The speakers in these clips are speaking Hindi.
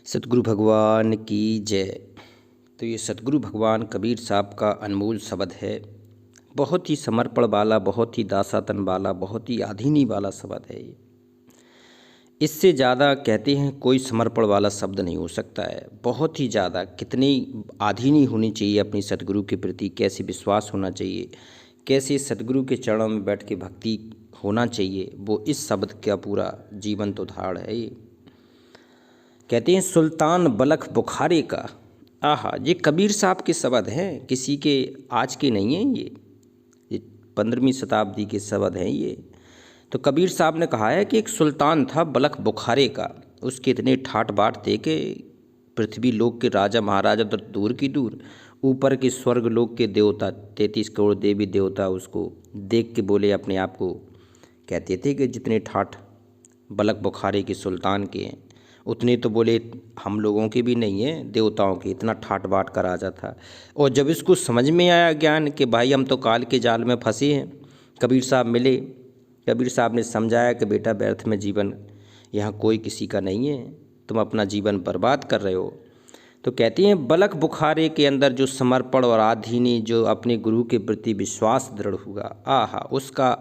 सतगुरु भगवान की जय। तो ये सतगुरु भगवान कबीर साहब का अनमोल शब्द है। बहुत ही समर्पण वाला, बहुत ही दासातन वाला, बहुत ही आधीनी वाला शब्द है ये। इससे ज़्यादा कहते हैं कोई समर्पण वाला शब्द नहीं हो सकता है। बहुत ही ज़्यादा कितनी आधीनी होनी चाहिए अपनी सतगुरु के प्रति, कैसे विश्वास होना चाहिए, कैसे सतगुरु के चरणों में बैठ के भक्ति होना चाहिए, वो इस शब्द का पूरा जीवंत उदाहरण है ये। कहते हैं सुल्तान बलख बुखारे का। आहा, ये कबीर साहब के शब्द हैं, किसी के आज के नहीं हैं ये 15वीं शताब्दी के शब्द हैं ये। तो कबीर साहब ने कहा है कि एक सुल्तान था बलख बुखारे का। उसके इतने ठाट बाट थे कि पृथ्वी लोक के राजा महाराजा तो दूर की दूर, ऊपर के स्वर्ग लोक के देवता 33 करोड़ देवी देवता उसको देख के बोले, अपने आप को कहते थे कि जितने ठाठ बलख बुखारे के सुल्तान के हैं उतने तो बोले हम लोगों के भी नहीं हैं, देवताओं के। इतना ठाट बाट का राजा था। और जब इसको समझ में आया ज्ञान कि भाई हम तो काल के जाल में फंसे हैं, कबीर साहब मिले। कबीर साहब ने समझाया कि बेटा व्यर्थ में जीवन यहाँ कोई किसी का नहीं है, तुम अपना जीवन बर्बाद कर रहे हो। तो कहते हैं बलख बुखारे के अंदर जो समर्पण और आधीनी, जो अपने गुरु के प्रति विश्वास दृढ़ हुआ, आहा, उसका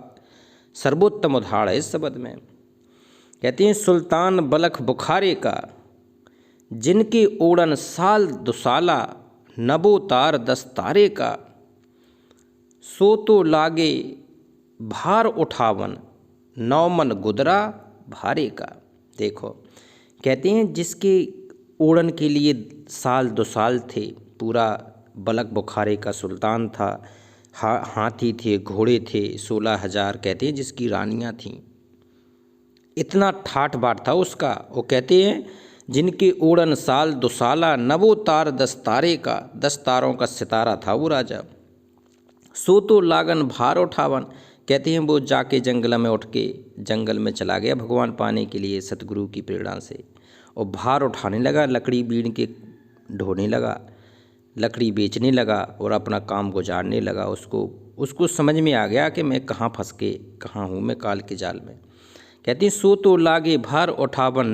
सर्वोत्तम उदाहरण है इस शब्द में। कहते हैं सुल्तान बलख बुखारे का, जिनके ओढ़न साल दुसाला, नबो तार दस्तारे का, सो तो लागे भार उठावन, नौमन गुदरा भारे का। देखो, कहते हैं जिसके ओढ़न के लिए साल दुसाल थे, पूरा बलख बुखारे का सुल्तान था। हाथी थे, घोड़े थे, 16,000 कहते हैं जिसकी रानियां थीं। इतना ठाट बाट था उसका। वो कहते हैं जिनके ओढ़न साल दुसाला, नवो तार दस्तारे का, 10 तारों का सितारा था वो राजा। सो तो लागन भार उठावन, कहते हैं वो जाके जंगल में उठ के जंगल में चला गया भगवान पाने के लिए सतगुरु की प्रेरणा से, और भार उठाने लगा, लकड़ी बीन के ढोने लगा, लकड़ी बेचने लगा और अपना काम गुजारने लगा। उसको समझ में आ गया कि मैं कहाँ फंस के कहाँ हूँ, मैं काल के जाल में। कहते हैं सो तो लागे भार उठावन,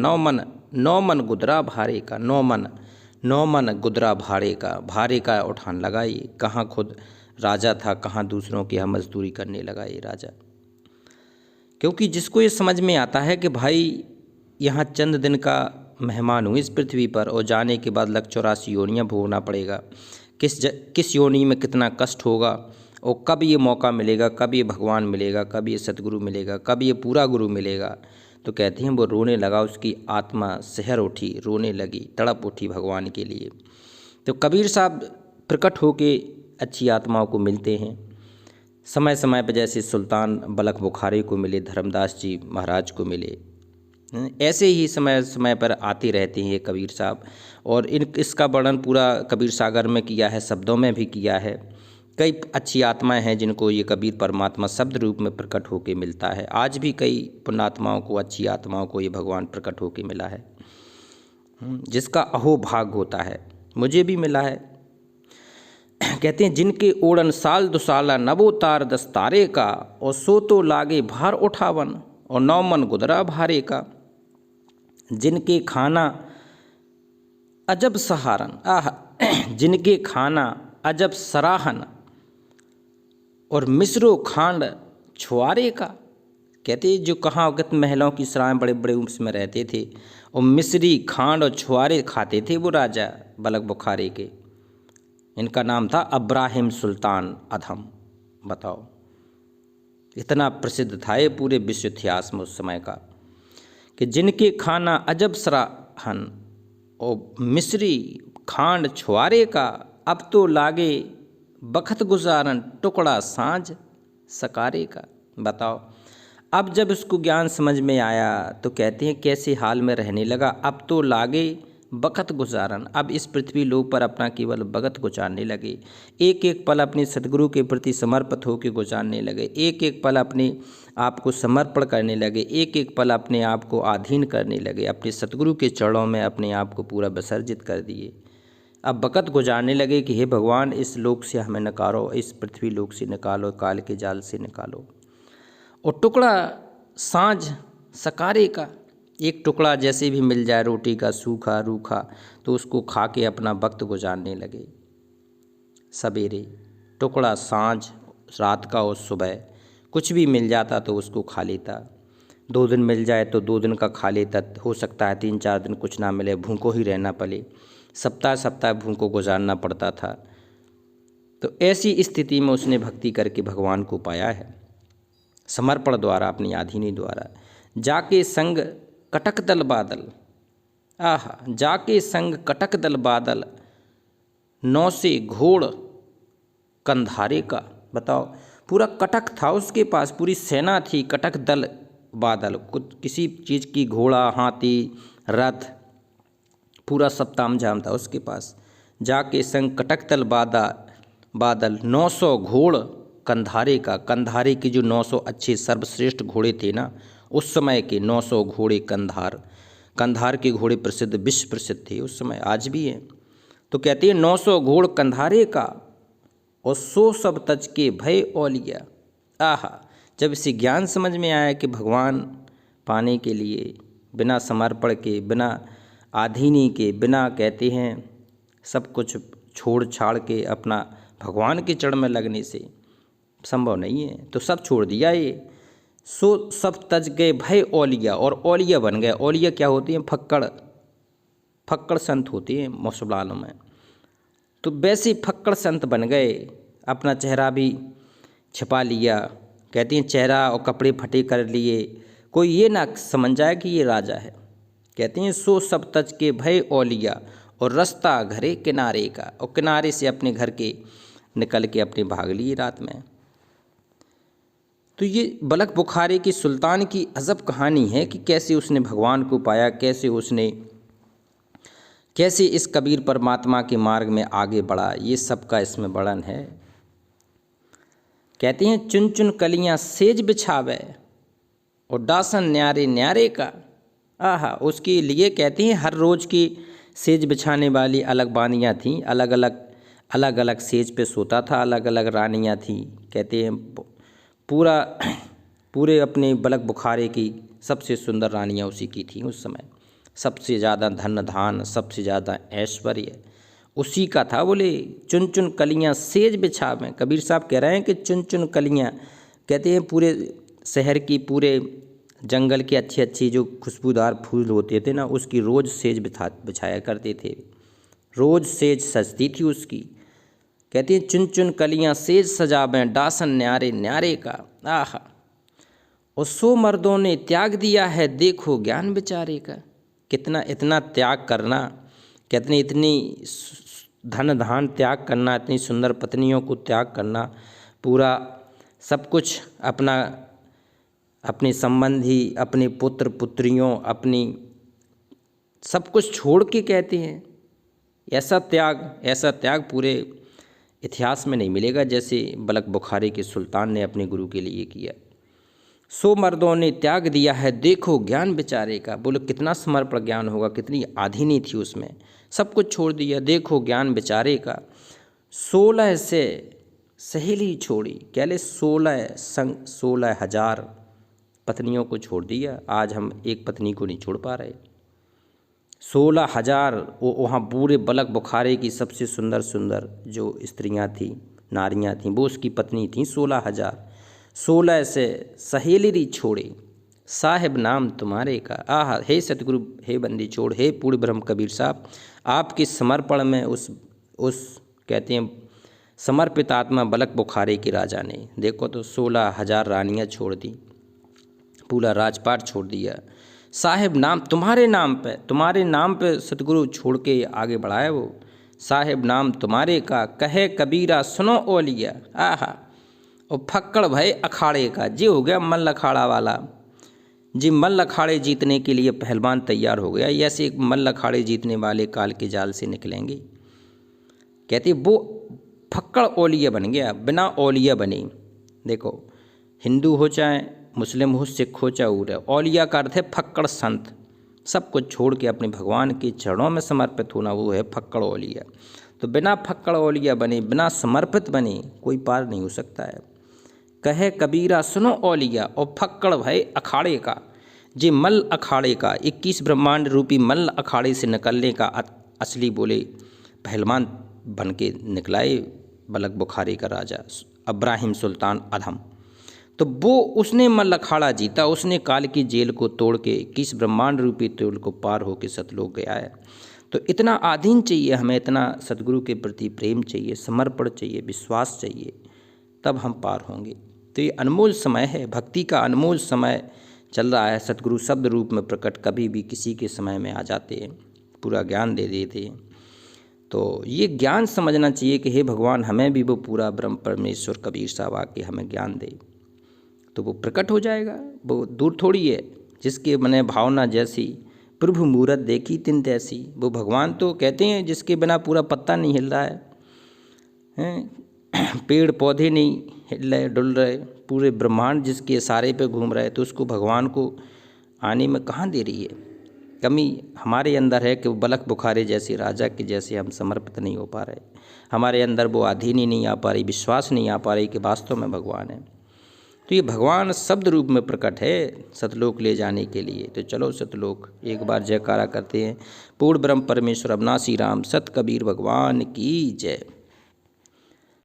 नौमन गुदरा भारे का। नौमन गुदरा भारे का उठान लगा ये। कहाँ खुद राजा था, कहाँ दूसरों की हम मजदूरी करने लगा ये राजा। क्योंकि जिसको ये समझ में आता है कि भाई यहाँ चंद दिन का मेहमान हूँ इस पृथ्वी पर, और जाने के बाद 184 योनियाँ भोगना पड़ेगा, किस योनि में कितना कष्ट होगा, और कब ये मौका मिलेगा, कब ये भगवान मिलेगा, कब ये सतगुरु मिलेगा, कब ये पूरा गुरु मिलेगा। तो कहते हैं वो रोने लगा, उसकी आत्मा सहर उठी, रोने लगी, तड़प उठी भगवान के लिए। तो कबीर साहब प्रकट होके अच्छी आत्माओं को मिलते हैं समय समय पर, जैसे सुल्तान बलख बुखारे को मिले, धर्मदास जी महाराज को मिले, ऐसे ही समय समय पर आते रहते हैं ये कबीर साहब। और इसका वर्णन पूरा कबीर सागर में किया है, शब्दों में भी किया है। कई अच्छी आत्माएं हैं जिनको ये कबीर परमात्मा शब्द रूप में प्रकट होके मिलता है। आज भी कई पुण्यात्माओं को, अच्छी आत्माओं को ये भगवान प्रकट होके मिला है, जिसका अहोभाग होता है। मुझे भी मिला है। कहते हैं जिनके ओढ़न साल दुसाला, नबो तार दस्तारे का, और सो तो लागे भार उठावन, और नौमन गुदरा भारे का। जिनके खाना अजब सहारन, आह, जिनके खाना अजब सराहन, और मिस्रो खांड छुआरे का। कहते जो कहाँ अवगत महलों की सराय बड़े बड़े उसमें रहते थे, और मिस्री खांड और छुआरे खाते थे वो राजा बलख बुखारे के। इनका नाम था अब्राहिम सुल्तान अधम। बताओ, इतना प्रसिद्ध था ये पूरे विश्व इतिहास में उस समय का, कि जिनके खाना अजब सराहन और मिस्री खांड छुआरे का, अब तो लागे बखत गुजारन, टुकड़ा सांझ सकारे का। बताओ, अब जब उसको ज्ञान समझ में आया तो कहते हैं कैसे हाल में रहने लगा। अब तो लागे बखत गुजारन, अब इस पृथ्वी लोक पर अपना केवल भगत गुजारने लगे। एक एक पल अपने सदगुरु के प्रति समर्पित होकर गुजारने लगे। एक एक पल अपने आप को समर्पण करने लगे। एक एक पल अपने आप को अधीन करने लगे। अपने सतगुरु के चरणों में अपने आप को पूरा विसर्जित कर दिए। अब बकत गुजारने लगे कि हे भगवान, इस लोक से हमें निकालो, इस पृथ्वी लोक से निकालो, काल के जाल से निकालो। और टुकड़ा सांझ सकारे का, एक टुकड़ा जैसे भी मिल जाए रोटी का, सूखा रूखा, तो उसको खा के अपना वक्त गुजारने लगे। सवेरे टुकड़ा, सांझ रात का और सुबह कुछ भी मिल जाता तो उसको खा लेता। 2 दिन मिल जाए तो 2 दिन का खा लेता। हो सकता है 3-4 दिन कुछ ना मिले, भूखों ही रहना पड़े, सप्ताह सप्ताह भूखों गुजारना पड़ता था। तो ऐसी स्थिति में उसने भक्ति करके भगवान को पाया है, समर्पण द्वारा, अपनी आधीनी द्वारा। जाके संग कटक दल बादल, आहा, जाके संग कटक दल बादल, 9 से घोड़ कंधारे का। बताओ, पूरा कटक था उसके पास, पूरी सेना थी, कटक दल बादल, कुछ किसी चीज़ की, घोड़ा, हाथी, रथ, पूरा सब तामझाम था उसके पास। जाके संग कटक दल बादल 900 घोड़ कंधारे का। कंधारे की जो 900 अच्छे सर्वश्रेष्ठ घोड़े थे ना, उस समय के 900 घोड़े कंधार के घोड़े प्रसिद्ध, विश्व प्रसिद्ध थे उस समय, आज भी हैं। तो कहते हैं 900 घोड़ कंधारे का, और 100 सब तज के भय औलिया। आहा, जब इसे ज्ञान समझ में आया कि भगवान पाने के लिए बिना समर्पण के, बिना आधीनी के, बिना कहते हैं सब कुछ छोड़ छाड़ के अपना भगवान के चरण में लगने से संभव नहीं है, तो सब छोड़ दिया ये। सो सब तज गए भय औलिया, और औलिया बन गए। औलिया क्या होती हैं? फक्कड़ संत होते हैं मुसलमानों में। तो वैसे फक्कड़ संत बन गए, अपना चेहरा भी छिपा लिया। कहती हैं चेहरा और कपड़े फटे कर लिए, कोई ये ना समझ जाए कि ये राजा है। कहते हैं सो सब तज के भय औलिया, और रास्ता घरे किनारे का, और किनारे से अपने घर के निकल के अपने भाग लिए रात में। तो ये बलक बुखारी की सुल्तान की अजब कहानी है कि कैसे उसने भगवान को पाया, कैसे इस कबीर परमात्मा के मार्ग में आगे बढ़ा, ये सब का इसमें वर्णन है। कहते हैं चुन चुन कलियां सेज बिछावे, और दासन न्यारे न्यारे का। आहा, उसके लिए कहते हैं हर रोज की सेज बिछाने वाली अलग बानियाँ थीं, अलग अलग सेज पे सोता था, अलग अलग रानियाँ थीं। कहते हैं पूरे अपने बलक बुखारे की सबसे सुंदर रानियाँ उसी की थीं उस समय। सबसे ज़्यादा धन धान, सबसे ज़्यादा ऐश्वर्य उसी का था। बोले चुन चुन कलियाँ सेज बिछावें। कबीर साहब कह रहे हैं कि चुन चुन कलियाँ, कहते हैं पूरे शहर की, पूरे जंगल के अच्छी अच्छी जो खुशबूदार फूल होते थे ना, उसकी रोज़ सेज बिछाया करते थे, रोज़ सेज सजती थी उसकी। कहती हैं चुन चुन कलियां सेज सजावें, दासन न्यारे न्यारे का। आहा, और 100 मर्दों ने त्याग दिया है, देखो ज्ञान बेचारे का। कितना इतना त्याग करना, कहते इतनी धन धान त्याग करना, इतनी सुंदर पत्नियों को त्याग करना, पूरा सब कुछ अपने संबंधी, अपने पुत्र पुत्रियों, अपनी सब कुछ छोड़ के, कहते हैं ऐसा त्याग पूरे इतिहास में नहीं मिलेगा जैसे बलक बुखारी के सुल्तान ने अपने गुरु के लिए किया। 100 मर्दों ने त्याग दिया है, देखो ज्ञान बेचारे का। बोलो कितना समर्पण ज्ञान होगा, कितनी आधीनी थी उसमें, सब कुछ छोड़ दिया, देखो ज्ञान बेचारे का। 16 से सहेली छोड़ी, कह ले 16,000 पत्नियों को छोड़ दिया। आज हम एक पत्नी को नहीं छोड़ पा रहे। 16,000 वहाँ पूरे बलक बुखारे की सबसे सुंदर सुंदर जो स्त्रियां थीं, नारियां थीं, वो उसकी पत्नी थीं 16,000। 16 से सहेली छोड़े, साहिब नाम तुम्हारे का। आह, हे सतगुरु, हे बंदी छोड़, हे पूर्ण ब्रह्म कबीर साहब, आपके समर्पण में उस कहते हैं समर्पित आत्मा बलक बुखारे के राजा ने, देखो तो 16,000 रानियाँ छोड़ दी, पूरा राजपाट छोड़ दिया। साहिब नाम तुम्हारे नाम पे सतगुरु छोड़ के आगे बढ़ाए वो। साहिब नाम तुम्हारे का, कहे कबीरा सुनो ओलिया। आहा, और फक्कड़ भय अखाड़े का, जी हो गया मल्ल अखाड़ा वाला, जी मल्ल अखाड़े जीतने के लिए पहलवान तैयार हो गया। ऐसे एक मल्ल अखाड़े जीतने वाले काल के जाल से निकलेंगे। कहते वो फक्कड़ ओलिया बन गया, बिना ओलिया बने। देखो, हिंदू हो चाहे मुस्लिम हो, सिख हो चाहे उर है, औलिया का अर्थ है फक्कड़ संत। सब कुछ छोड़ के अपने भगवान के चरणों में समर्पित होना, वो है फक्कड़ औलिया। तो बिना फक्कड़ औलिया बने, बिना समर्पित बने कोई पार नहीं हो सकता है। कहे कबीरा सुनो औलिया, और फक्कड़ भय अखाड़े का, जे मल अखाड़े का 21 ब्रह्मांड रूपी मल अखाड़े से निकलने का असली बोले पहलवान बन के निकलाए बलक बुखारे का राजा इब्राहिम सुल्तान अधम। तो वो उसने मल अखाड़ा जीता, उसने काल की जेल को तोड़ के 21 ब्रह्मांड रूपी तेल को पार होके सतलोक गया है। तो इतना आधीन चाहिए हमें, इतना सतगुरु के प्रति प्रेम चाहिए, समर्पण चाहिए, विश्वास चाहिए, तब हम पार होंगे। तो ये अनमोल समय है, भक्ति का अनमोल समय चल रहा है। सतगुरु शब्द रूप में प्रकट कभी भी किसी के समय में आ जाते हैं, पूरा ज्ञान दे देते हैं। तो ये ज्ञान समझना चाहिए कि हे भगवान हमें भी वो पूरा ब्रह्म परमेश्वर कबीर साहब आके हमें ज्ञान दे, तो वो प्रकट हो जाएगा। वो दूर थोड़ी है, जिसके मने भावना जैसी प्रभु मूरत देखी तिन तैसी। वो भगवान तो कहते हैं जिसके बिना पूरा पत्ता नहीं हिल रहा है, पेड़ पौधे नहीं हिल रहे डुल रहे, पूरे ब्रह्मांड जिसके इशारे पे घूम रहे, तो उसको भगवान को आने में कहाँ दे रही है। कमी हमारे अंदर है कि वो बलक बुखारे जैसे राजा के जैसे हम समर्पित नहीं हो पा रहे, हमारे अंदर वो अधीनी नहीं आ पा रही, विश्वास नहीं आ पा रही कि वास्तव में भगवान है। तो ये भगवान शब्द रूप में प्रकट है सतलोक ले जाने के लिए। तो चलो सतलोक एक बार जयकारा करते हैं। पूर्ण ब्रह्म परमेश्वर अविनाशी राम सत कबीर भगवान की जय।